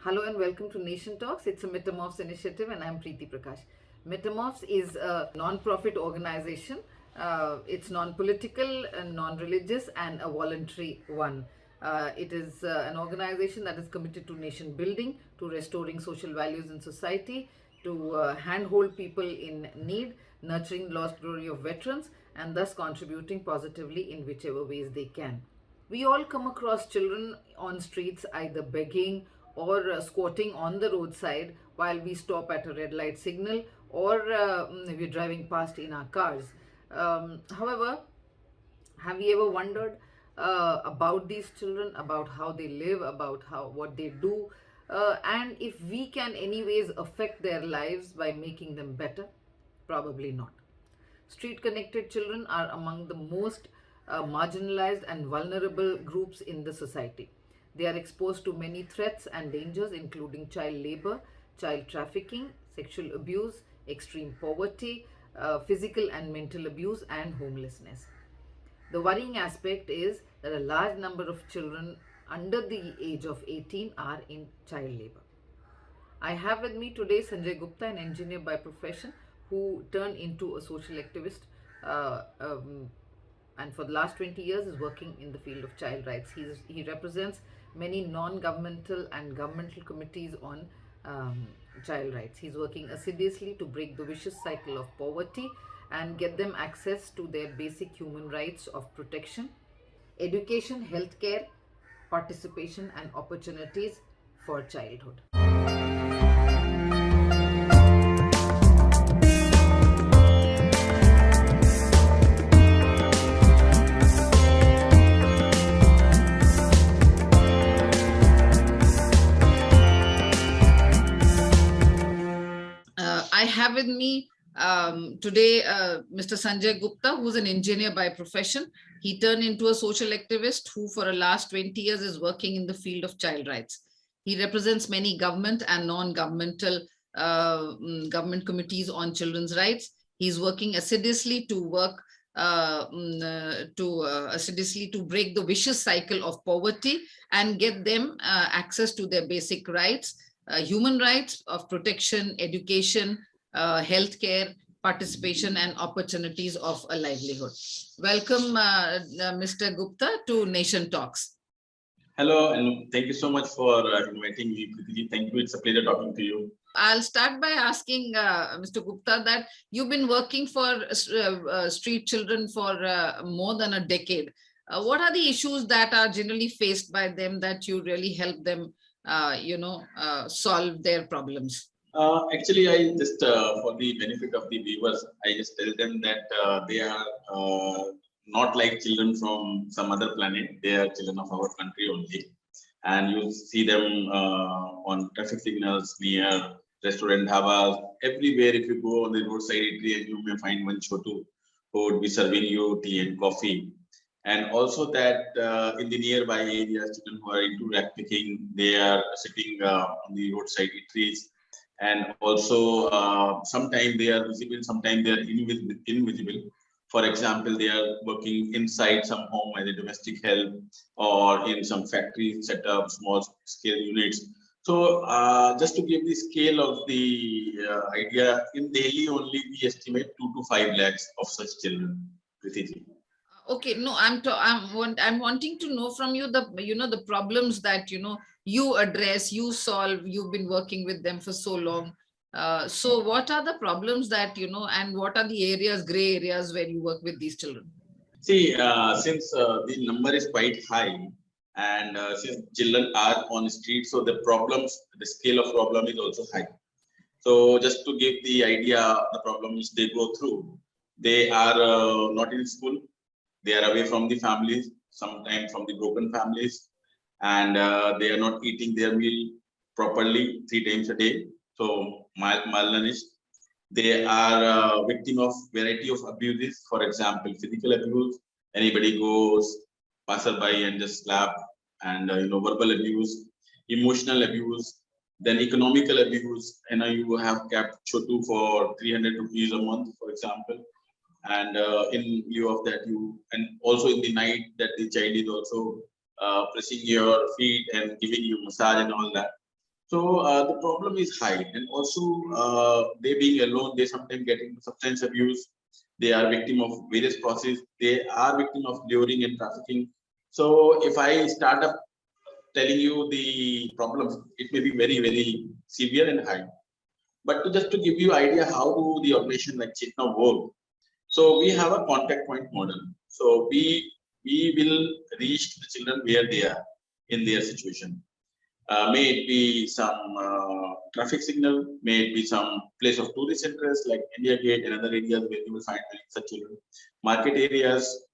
Hello and welcome to Nation Talks. It's a Metamorphes initiative and I'm Preeti Prakash. Metamorphes is a non-profit organization. It's non-political, non-religious and a voluntary one. It is an organization that is committed to nation building, to restoring social values in society, to handhold people in need, nurturing the lost glory of veterans and thus contributing positively in whichever ways they can. We all come across children on streets either begging or squatting on the roadside while we stop at a red light signal or we're driving past in our cars. However, have you ever wondered about these children, about how they live, about how what they do, and if we can anyways affect their lives by making them better? Probably not. Street connected children are among the most marginalized and vulnerable groups in the society. They are exposed to many threats and dangers, including child labor, child trafficking, sexual abuse, extreme poverty, physical and mental abuse, and homelessness. The worrying aspect is that a large number of children under the age of 18 are in child labor. I have with me today Sanjay Gupta, an engineer by profession, who turned into a social activist uh, um, and for the last 20 years is working in the field of child rights. He represents many non-governmental and governmental committees on child rights. He's working assiduously to break the vicious cycle of poverty and get them access to their basic human rights of protection, education, healthcare, participation and opportunities for childhood. I have with me today Mr. Sanjay Gupta, who's an engineer by profession. He turned into a social activist who for the last 20 years is working in the field of child rights. He represents many government and non-governmental government committees on children's rights. He's working assiduously to assiduously to break the vicious cycle of poverty and get them access to their basic rights, human rights of protection, education, healthcare, participation, and opportunities of a livelihood. Welcome, Mr. Gupta, to Nation Talks. Hello, and thank you so much for inviting me, Preeti. Thank you. It's a pleasure talking to you. I'll start by asking Mr. Gupta that you've been working for street children for more than a decade. What are the issues that are generally faced by them that you really help them, solve their problems? Actually, I just, for the benefit of the viewers, I just tell them that they are not like children from some other planet. They are children of our country only. And you see them on traffic signals, near restaurant, dhabas, everywhere. If you go on the roadside eatery, and you may find one chotu who would be serving you tea and coffee. And also that in the nearby areas, children who are into rag picking, they are sitting on the roadside eateries. And also sometimes they are visible, sometimes they are invisible. For example, they are working inside some home as a domestic help or in some factory setup, small scale units. So just to give the scale of the idea, in Delhi only we estimate 2 to 5 lakhs of such children. Okay, no, I'm wanting to know from you the problems that you address, you solve. You've been working with them for so long. So what are the problems that and what are the areas, gray areas where you work with these children? See, since the number is quite high, and since children are on the street, so the scale of problem is also high. So just to give the idea, the problems they go through, they are not in school. They are away from the families, sometimes from the broken families, and they are not eating their meal properly 3 times a day. So malnourished. They are victim of variety of abuses. For example, physical abuse. Anybody goes passerby and just slap, and verbal abuse, emotional abuse, then economical abuse. And you have kept chotu for 300 rupees a month, for example. And in lieu of that, and also in the night that the child is also pressing your feet and giving you massage and all that. So the problem is high, and also they being alone, they sometimes get into substance abuse. They are victim of various processes. They are victim of luring and trafficking. So if I start up telling you the problems, it may be very severe and high. But just to give you idea how do the operation like Chetna work. So we have a contact point model. So we will reach the children where they are in their situation. May it be some traffic signal, may it be some place of tourist interest like India Gate and other areas where you will find such children, market areas,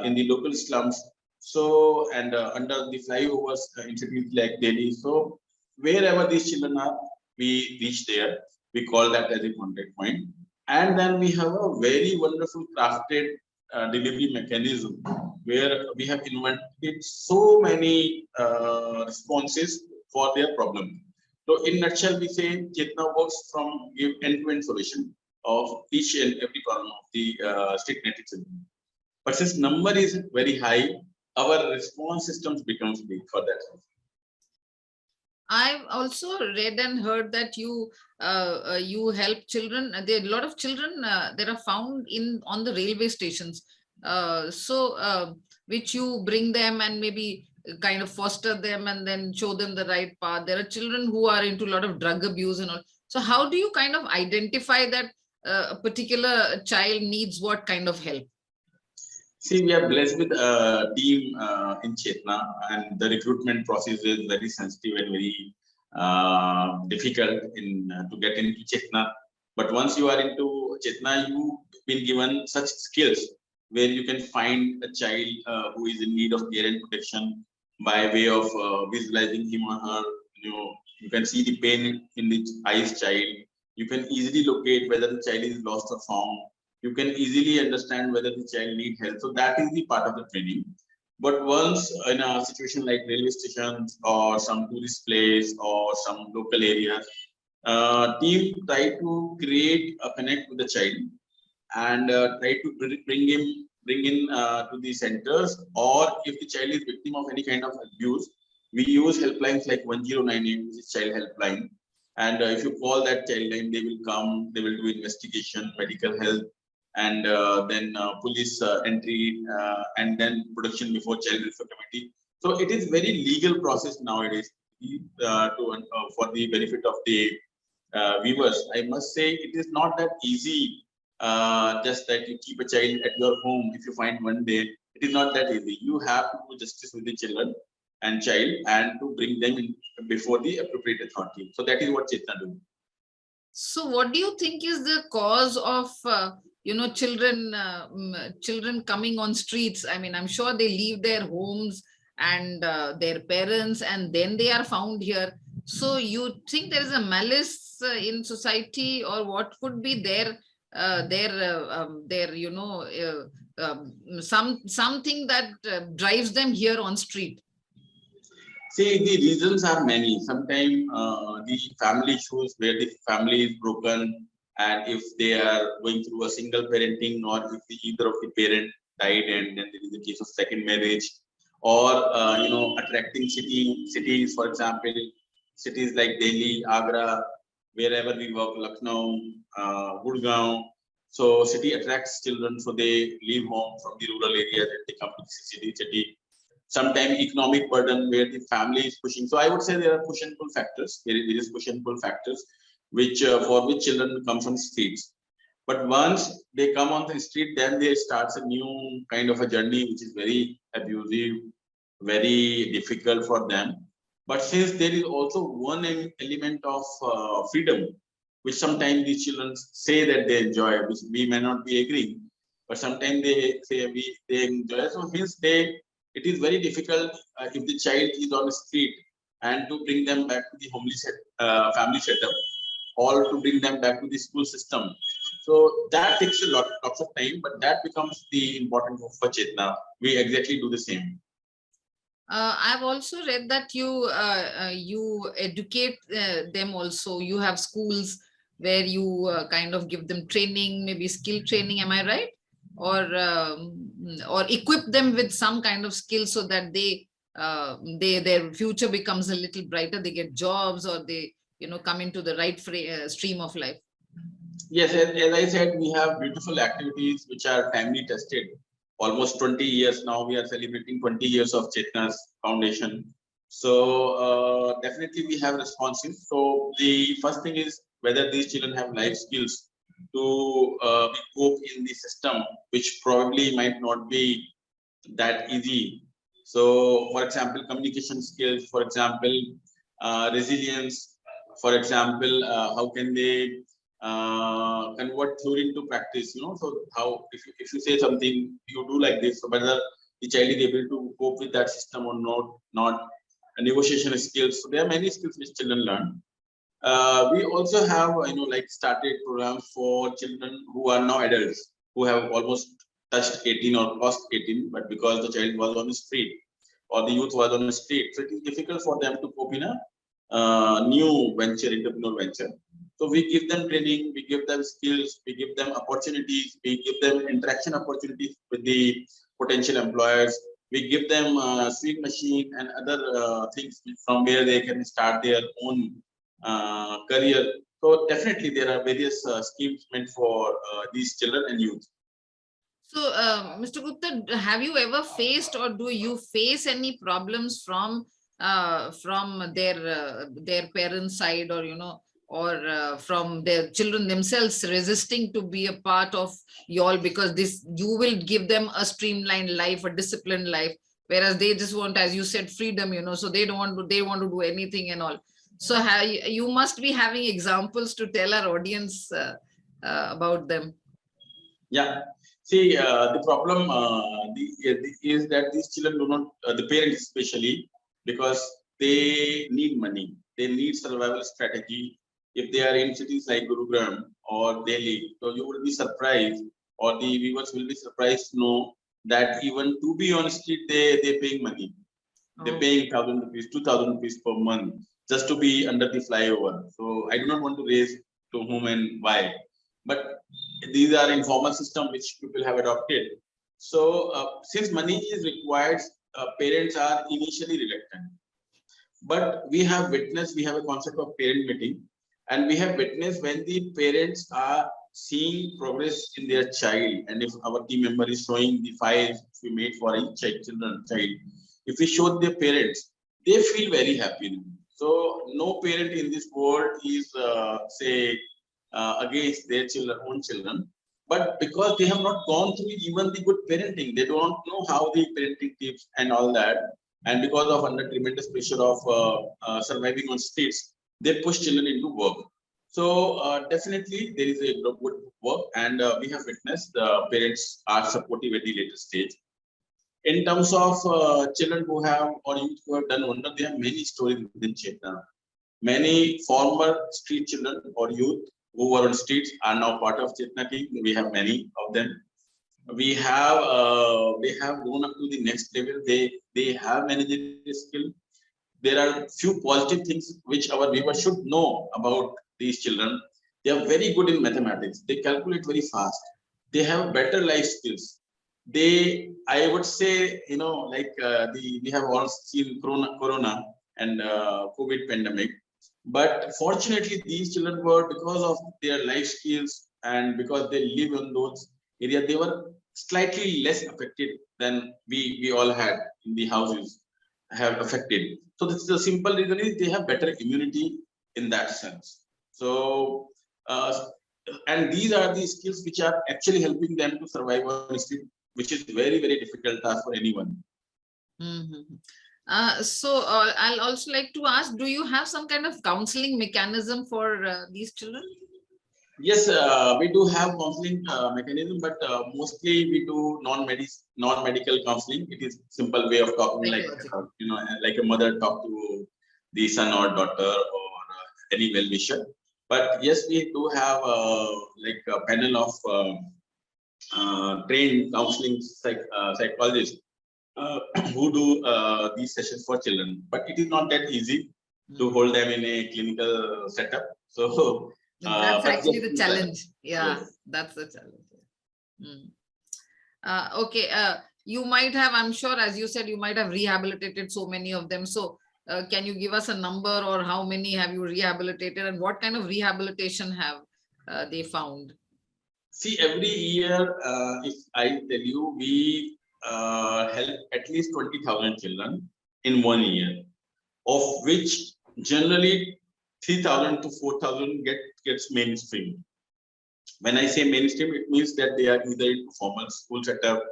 in the local slums. So, and under the flyovers in cities like Delhi. So, wherever these children are, we reach there. We call that as a contact point. And then we have a very wonderful crafted delivery mechanism where we have invented so many responses for their problem. So in nutshell, we say Chetna works from give end-to-end solution of each and every problem of the street native children. But since number is very high, our response systems becomes big for that. I've also read and heard that you help children. There are a lot of children that are found in on the railway stations. Which you bring them and maybe kind of foster them and then show them the right path. There are children who are into a lot of drug abuse and all. So how do you kind of identify that a particular child needs what kind of help? See, we are blessed with a team in Chetna, and the recruitment process is very sensitive and very difficult in to get into Chetna. But once you are into Chetna, you've been given such skills where you can find a child who is in need of care and protection by way of visualizing him or her. You can see the pain in the eyes child. You can easily locate whether the child is lost or found. You can easily understand whether the child needs help. So that is the part of the training. But once in a situation like railway stations or some tourist place or some local areas, team try to create a connect with the child and try to bring in to the centers. Or if the child is victim of any kind of abuse, we use helplines like 1098, which is child helpline. And if you call that child line, they will come, they will do investigation, medical help, and then police entry, and then production before child welfare committee. So it is very legal process nowadays. For the benefit of the viewers, I must say it is not that easy. Just that you keep a child at your home. If you find one day, it is not that easy. You have to do justice with the children and child and to bring them in before the appropriate authority. So that is what Chetna do. So what do you think is the cause of children coming on streets? I mean, I'm sure they leave their homes and their parents and then they are found here. So you think there is a malice in society, or what could be something that drives them here on street? See, the reasons are many. Sometimes the family issues where the family is broken, and if they are going through a single parenting, or if either of the parent died, and then there is a case of second marriage, or attracting cities, for example, cities like Delhi, Agra, wherever we work, Lucknow, Gurgaon. So city attracts children, so they leave home from the rural areas and they come to the city. Sometimes economic burden where the family is pushing. So I would say there are push and pull factors. There is push and pull factors which for which children come from streets. But once they come on the street, then there starts a new kind of a journey which is very abusive, very difficult for them. But since there is also one element of freedom, which sometimes these children say that they enjoy, which we may not be agreeing, but sometimes they say they enjoy. So hence it is very difficult if the child is on the street and to bring them back to the family setup, or to bring them back to the school system. So that takes lots of time, but that becomes the important for Chetna. We exactly do the same. I've also read that you educate them also. You have schools where you kind of give them training, maybe skill training. Am I right? Or equip them with some kind of skill so that they their future becomes a little brighter, they get jobs, or they, come into the right stream of life? Yes, as I said, we have beautiful activities which are timely tested. Almost 20 years now, we are celebrating 20 years of Chetna's foundation. So definitely we have responses. So the first thing is whether these children have life skills to cope in the system, which probably might not be that easy. So, for example, communication skills, for example, resilience, for example, how can they convert theory into practice? So how if you say something, you do like this, so whether the child is able to cope with that system or not. Negotiation skills. So there are many skills which children learn. We also have like started programs for children who are now adults, who have almost touched 18 or crossed 18, but because the child was on the street or the youth was on the street, so it is difficult for them to cope in a new venture, entrepreneurial venture. So we give them training, we give them skills, we give them opportunities, we give them interaction opportunities with the potential employers. We give them sewing machine and other things from where they can start their own career. So definitely there are various schemes meant for these children and youth. So, Mr. Gupta, have you ever faced, or do you face any problems from their parents' side, or from their children themselves resisting to be a part of y'all, because you will give them a streamlined life, a disciplined life, whereas they just want, as you said, freedom, so they want to do anything and all. So you must be having examples to tell our audience about them. Yeah. See, the problem is that these children do not, the parents especially, because they need money, they need survival strategy. If they are in cities like Gurugram or Delhi, so you will be surprised, or the viewers will be surprised to know that even to be on street, they're paying money. They're paying 1,000 rupees, 2,000 rupees per month just to be under the flyover. So I do not want to raise to whom and why, but these are informal system which people have adopted. So since money is required, parents are initially reluctant. But we have witnessed, we have a concept of parent meeting, and we have witnessed when the parents are seeing progress in their child, and if our team member is showing the files we made for each child, if we show their parents, they feel very happy. So no parent in this world is say against their own children, but because they have not gone through even the good parenting, they don't know how the parenting tips and all that, and because of under tremendous pressure of surviving on streets, they push children into work. So definitely there is a good work, and we have witnessed the parents are supportive at the later stage. In terms of children who have or youth who have done wonder, there are many stories within Chetna. Many former street children or youth who were on streets are now part of Chetna team. We have many of them. We have they have gone up to the next level. They have managerial skill. There are few positive things which our viewers should know about these children. They are very good in mathematics. They calculate very fast. They have better life skills. They, I would say, like we have all seen corona and COVID pandemic. But fortunately, these children were, because of their life skills and because they live in those areas, they were slightly less affected than we all had in the houses have affected. So this is the simple reason is they have better immunity in that sense. So and these are the skills which are actually helping them to survive on the street, which is very, very difficult task for anyone. So I'll also like to ask, do you have some kind of counseling mechanism for these children? Yes, we do have counseling mechanism, but mostly we do non-medical counseling. It is simple way of talking, like like a mother talk to the son or daughter or any well-wisher. But yes, we do have like a panel of trained counseling psychologists who do these sessions for children. But it is not that easy to hold them in a clinical setup. So that's actually the challenge. Yeah, yes. that's the challenge. Okay. you might have, I'm sure, as you said, you might have rehabilitated so many of them. So can you give us a number, or how many have you rehabilitated, and what kind of rehabilitation have they found? See, every year, if I tell you, we help at least 20,000 children in 1 year, of which generally 3,000 to 4,000 gets mainstream. When I say mainstream, it means that they are either in formal school setup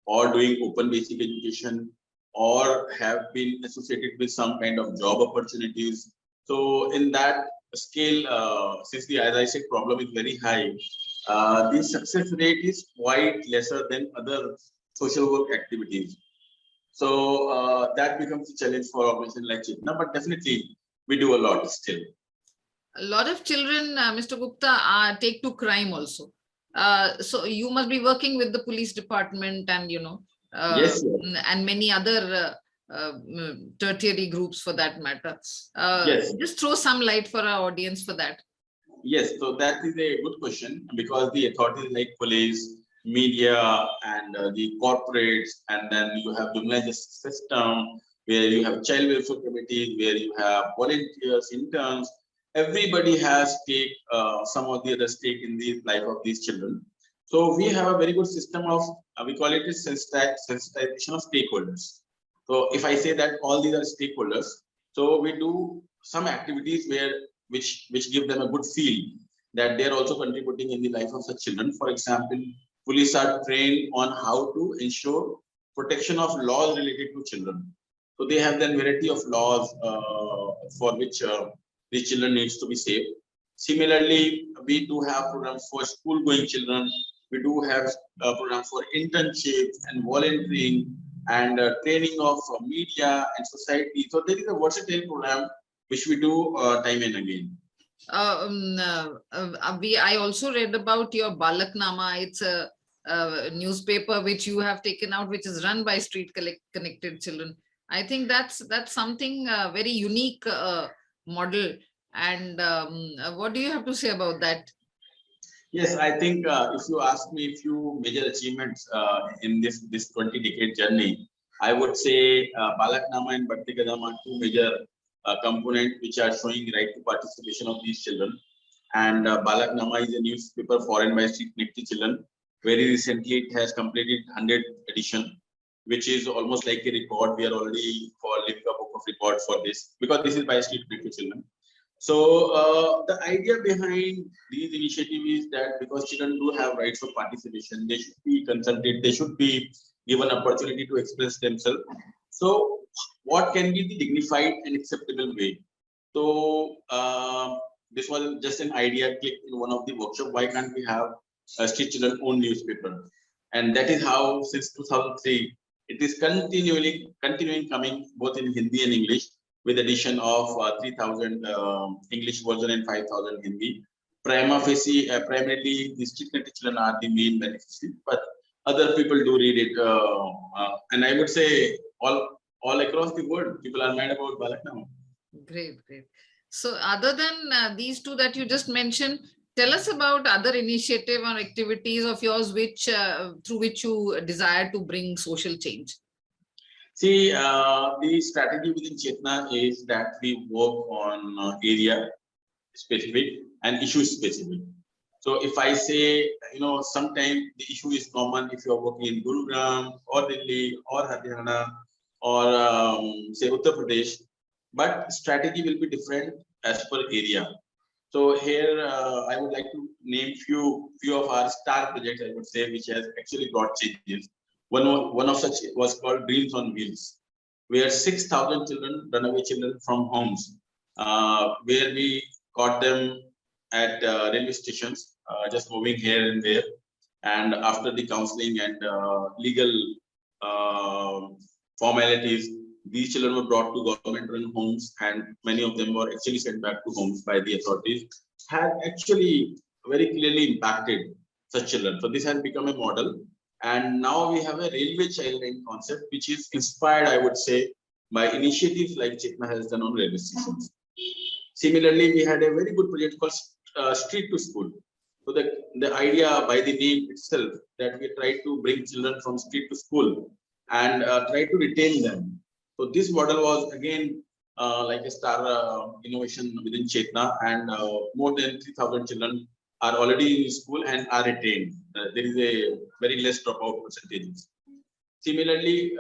or doing open basic education, or have been associated with some kind of job opportunities. So in that scale, since the, as I said, problem is very high, the success rate is quite lesser than other social work activities. So that becomes a challenge for organization like Chetna, but definitely we do a lot still. A lot of children, Mr. Gupta, take to crime also. So you must be working with the police department and, Yes, yes, and many other tertiary groups for that matter. yes. Just throw some light for our audience for that. Yes, so that is a good question, because the authorities like police, media, and the corporates, and then you have the justice system, where you have child welfare committees, where you have volunteers, interns. Everybody has take some of the other stake in the life of these children. So we have a very good system of we call it sensitization of stakeholders. So if I say that all these are stakeholders, so we do some activities which give them a good feel that they are also contributing in the life of such children. For example, police are trained on how to ensure protection of laws related to children. So they have then variety of laws for which these children needs to be safe. Similarly, we do have programs for school-going children. We do have a program for internships and volunteering and training of media and society. So there is a versatile program which we do time and again. I also read about your balaknama. It's a newspaper which you have taken out, which is run by street connected children. I think that's something very unique model. And what do you have to say about that? Yes, I think if you ask me a few major achievements in this 20-decade journey, I would say Balaknama and Bhakti Kadam are two major components which are showing right to participation of these children. And Balaknama is a newspaper foreign by street connected children. Very recently, it has completed 100th edition, which is almost like a record. We are already for living a book of record for this, because this is by street connected children. So the idea behind these initiatives is that because children do have rights of participation, they should be consulted, they should be given opportunity to express themselves. So what can be the dignified and acceptable way? So this was just an idea clicked in one of the workshops. Why can't we have a street children own newspaper? And that is how since 2003 it is continuing coming both in Hindi and English, with addition of 3,000 English version and 5,000 Hindi. Prima facie, primarily the street connected children are the main beneficiaries, but other people do read it. And I would say all across the world, people are mad about Balaknama. Great, great. So other than these two that you just mentioned, tell us about other initiative or activities of yours which through which you desire to bring social change. See, the strategy within Chetna is that we work on area specific and issue specific. So if I say, sometimes the issue is common if you're working in Gurugram or Delhi or Haryana or say Uttar Pradesh, but strategy will be different as per area. So here I would like to name few of our star projects, I would say, which has actually brought changes. One of such was called Dreams on Wheels, where 6,000 children, runaway children from homes, where we caught them at railway stations, just moving here and there. And after the counseling and legal formalities, these children were brought to government-run homes, and many of them were actually sent back to homes by the authorities. Had actually very clearly impacted such children. So this has become a model. And now we have a railway child line concept, which is inspired, I would say, by initiatives like Chetna has done on railway stations. Similarly, we had a very good project called Street to School. So the idea by the name itself that we try to bring children from street to school and try to retain them. So this model was again like a star innovation within Chetna, and more than 3,000 children are already in school and are retained. There is a very less dropout percentages. Similarly,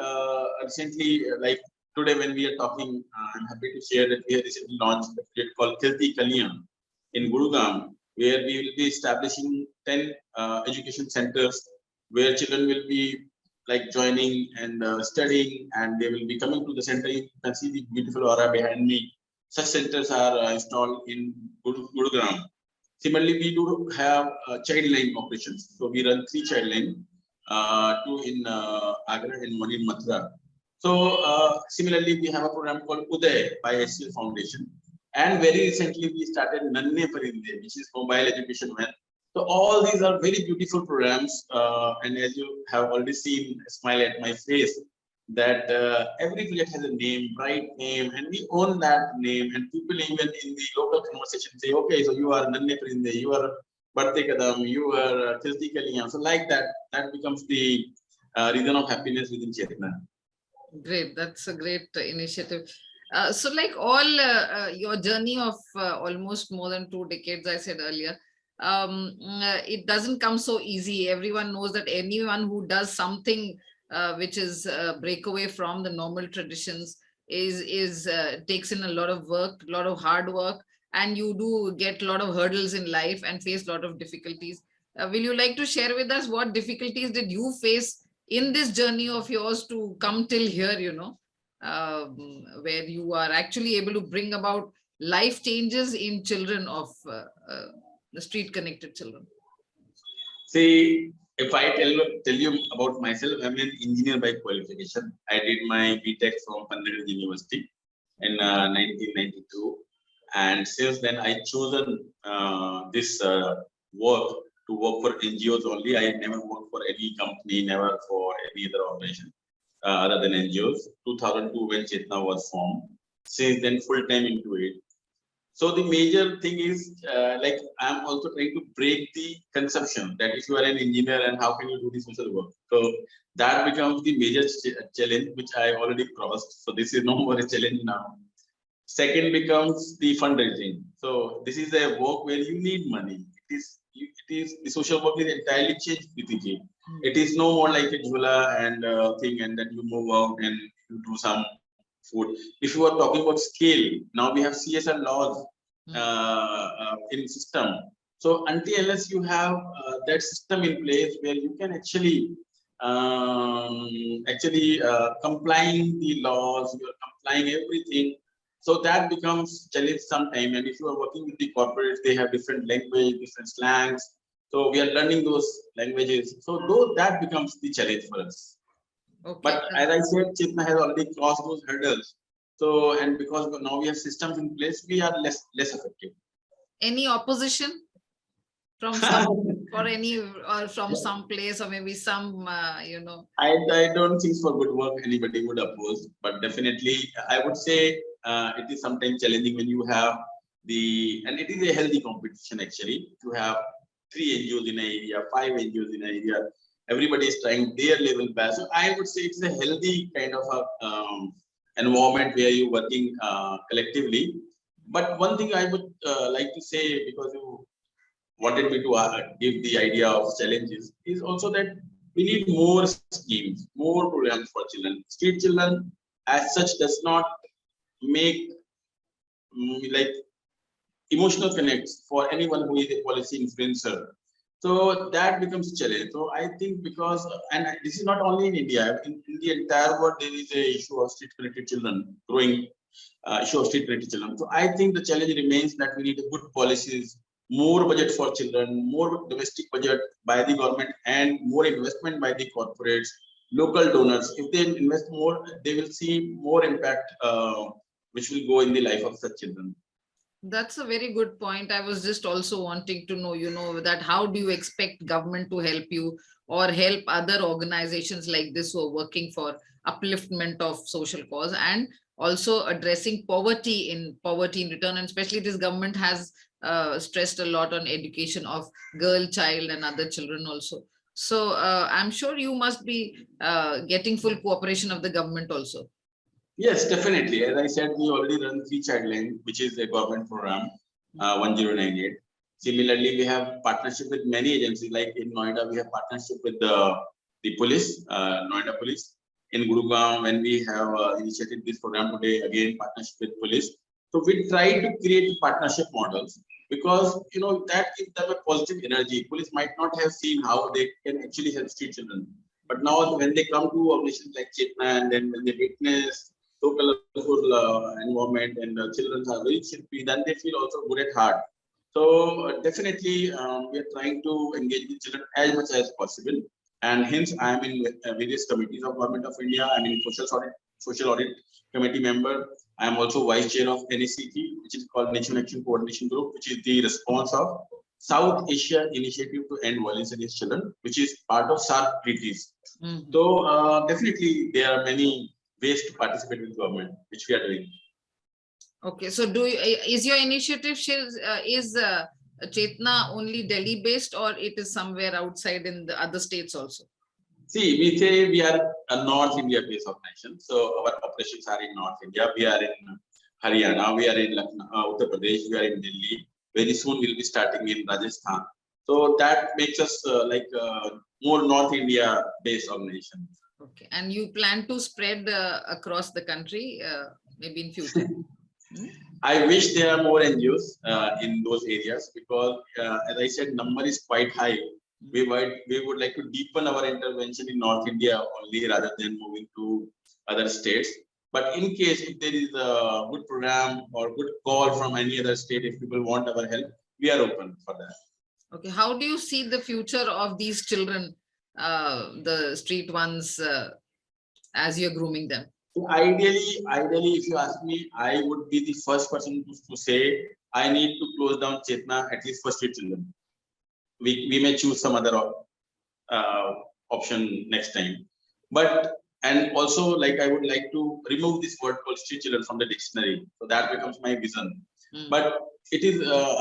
recently, like today when we are talking, I'm happy to share that we have recently launched a project called Khilti Kaliyan in Gurugram, where we will be establishing 10 education centers where children will be like joining and studying, and they will be coming to the center. You can see the beautiful aura behind me. Such centers are installed in Gurugram. Similarly, we do have child line operations. So we run 3 child line, 2 in Agra and 1 in Mathura. So similarly, we have a program called Uday by HCL Foundation. And very recently, we started Nanne Parinde, which is mobile education van. So all these are very beautiful programs. And as you have already seen, smile at my face, that every project has a name, bright name, and we own that name. And people even in the local conversation say, okay, so you are Nanne Parinde, you are Barte Kadam, you are Khilti Kaliyan. So like that, that becomes the reason of happiness within Chetna. Great, that's a great initiative. So like all your journey of almost more than 2 decades, I said earlier, it doesn't come so easy. Everyone knows that anyone who does something which is a breakaway from the normal traditions is takes in a lot of work, a lot of hard work, and you do get a lot of hurdles in life and face a lot of difficulties. Will you like to share with us what difficulties did you face in this journey of yours to come till here, where you are actually able to bring about life changes in children of the street connected children? See, if I tell you about myself, I'm an engineer by qualification. I did my BTech from Pandit University in 1992, and since then I chosen this work to work for NGOs only. I never worked for any company, never for any other organization other than NGOs. 2002 when Chetna was formed. Since then, full time into it. So the major thing is like I'm also trying to break the conception that if you are an engineer and how can you do the social work. So that becomes the major challenge which I already crossed. So this is no more a challenge now. Second becomes the fundraising. So this is a work where you need money. It is the social work is entirely changed with it. It is no more like a jhula and thing, and then you move out and you do some food. If you are talking about scale, now we have CSR laws in system. So until unless you have that system in place where you can actually complying the laws, you are complying everything. So that becomes challenge sometime. And if you are working with the corporates, they have different language, different slangs. So we are learning those languages. So though that becomes the challenge for us. Okay. But as I said, Chetna has already crossed those hurdles. So, and because now we have systems in place, we are less effective. Any opposition from some or any or from some place or maybe some I don't think for good work anybody would oppose, but definitely I would say it is sometimes challenging when you have and it is a healthy competition actually. To have 3 NGOs in an area, 5 NGOs in an area, everybody is trying their level best. So I would say it's a healthy kind of a environment where you're working collectively. But one thing I would like to say, because you wanted me to give the idea of challenges, is also that we need more schemes, more programs for children. Street children as such does not make like emotional connects for anyone who is a policy influencer. So that becomes a challenge. So I think because, and this is not only in India, in the entire world, there is a issue of street connected children, growing issue of street connected children. So I think the challenge remains that we need good policies, more budget for children, more domestic budget by the government, and more investment by the corporates, local donors. If they invest more, they will see more impact, which will go in the life of such children. That's a very good point. I was just also wanting to know, that how do you expect government to help you or help other organizations like this who are working for upliftment of social cause and also addressing poverty in return, and especially this government has stressed a lot on education of girl child and other children also. So I'm sure you must be getting full cooperation of the government also. Yes, definitely. As I said, we already run Free Childline, which is a government program, 1098. Similarly, we have partnership with many agencies. Like in Noida, we have partnership with the police, Noida Police. In Gurugram, when we have initiated this program today, again partnership with police. So we try to create partnership models because that gives them a positive energy. Police might not have seen how they can actually help street children, but now when they come to organizations like Chetna, and then when they witness so colorful environment, and children are very chirpy, then they feel also good at heart. So definitely we are trying to engage with children as much as possible, and hence I am in various committees of Government of India. I am in social audit committee member. I am also vice chair of NACT, which is called National Action Coordination Group, which is the response of South Asia Initiative to End Violence Against Children, which is part of SARC treaties. So definitely there are many ways to participate with government, which we are doing. Okay, so is your initiative is Chetna only Delhi based, or it is somewhere outside in the other states also? See, we say we are a North India based organization. So our operations are in North India. We are in Haryana, we are in Uttar Pradesh, we are in Delhi. Very soon we'll be starting in Rajasthan. So that makes us more North India based organization. Okay, and you plan to spread across the country, maybe in future? I wish there are more NGOs in those areas, because as I said, number is quite high. We would like to deepen our intervention in North India only, rather than moving to other states. But in case if there is a good program or good call from any other state, if people want our help, we are open for that. Okay, how do you see the future of these children, the street ones, as you're grooming them? So ideally, if you ask me, I would be the first person to say I need to close down Chetna, at least for street children. We may choose some other option next time, but and also, like, I would like to remove this word called street children from the dictionary, so that becomes my vision. But it is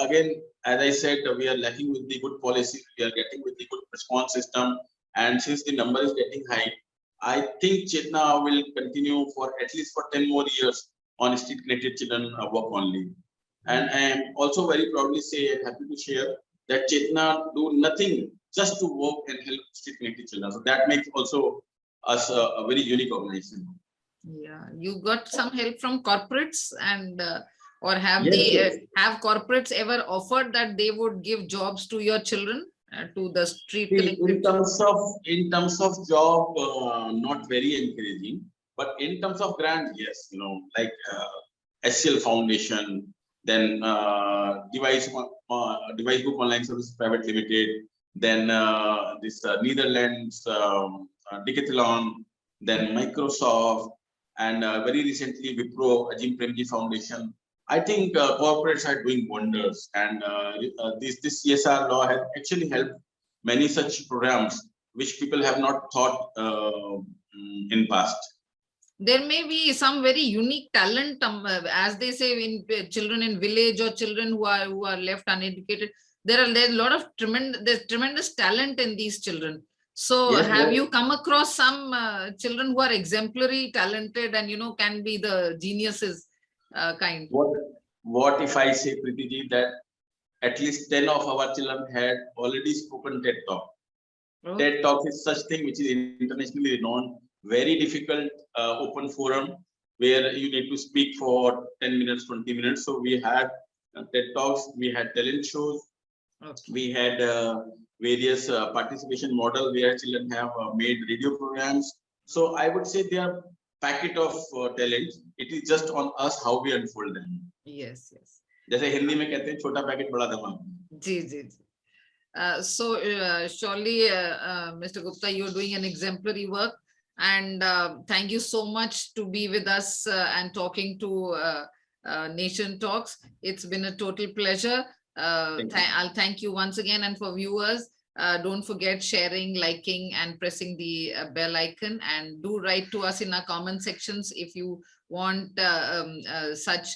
again, as I said, we are lacking with the good policies, we are getting with the good response system, and since the number is getting high, I think Chetna will continue for at least for 10 more years on street connected children work only. And I am also very proudly happy to share that Chetna do nothing just to work and help street connected children. So that makes also us a very unique organization. Yeah, you got some help from corporates, and or have Yes. have corporates ever offered that they would give jobs to your children, to the street See, connected in terms of job, not very encouraging, but in terms of grant, yes, like SCL Foundation, then Device Book Online Service Private Limited, then this Netherlands Decathlon, then Microsoft, and very recently Wipro Ajim Premji Foundation. I think corporates are doing wonders, and this CSR law has actually helped many such programs which people have not thought in past. There may be some very unique talent, as they say, in children in village or children who are left uneducated. There's a lot of tremendous talent in these children. So Yes, have yes. you come across some children who are exemplary talented and can be the geniuses kind? What if I say, Preeti ji, that at least 10 of our children had already spoken TED Talk. Oh. TED Talk is such thing which is internationally renowned, very difficult open forum where you need to speak for 10 minutes, 20 minutes. So we had TED Talks, we had talent shows, Okay. we had various participation model where children have made radio programs. So I would say they are packet of talent. It is just on us how we unfold them. Yes, yes. जैसे हिंदी में कहते हैं छोटा packet बड़ा धमाका. जी. So surely, Mr. Gupta, you're doing an exemplary work, and thank you so much to be with us and talking to Nation Talks. It's been a total pleasure. I'll thank you once again, and for viewers, don't forget sharing, liking, and pressing the bell icon, and do write to us in our comment sections if you want such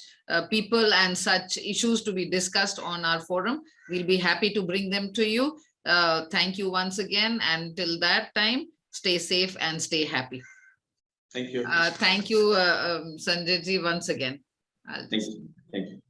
people and such issues to be discussed on our forum. We'll be happy to bring them to you. Thank you once again. And till that time, stay safe and stay happy. Thank you. Thank you, Sanjay ji, once again. Thank you. Thank you.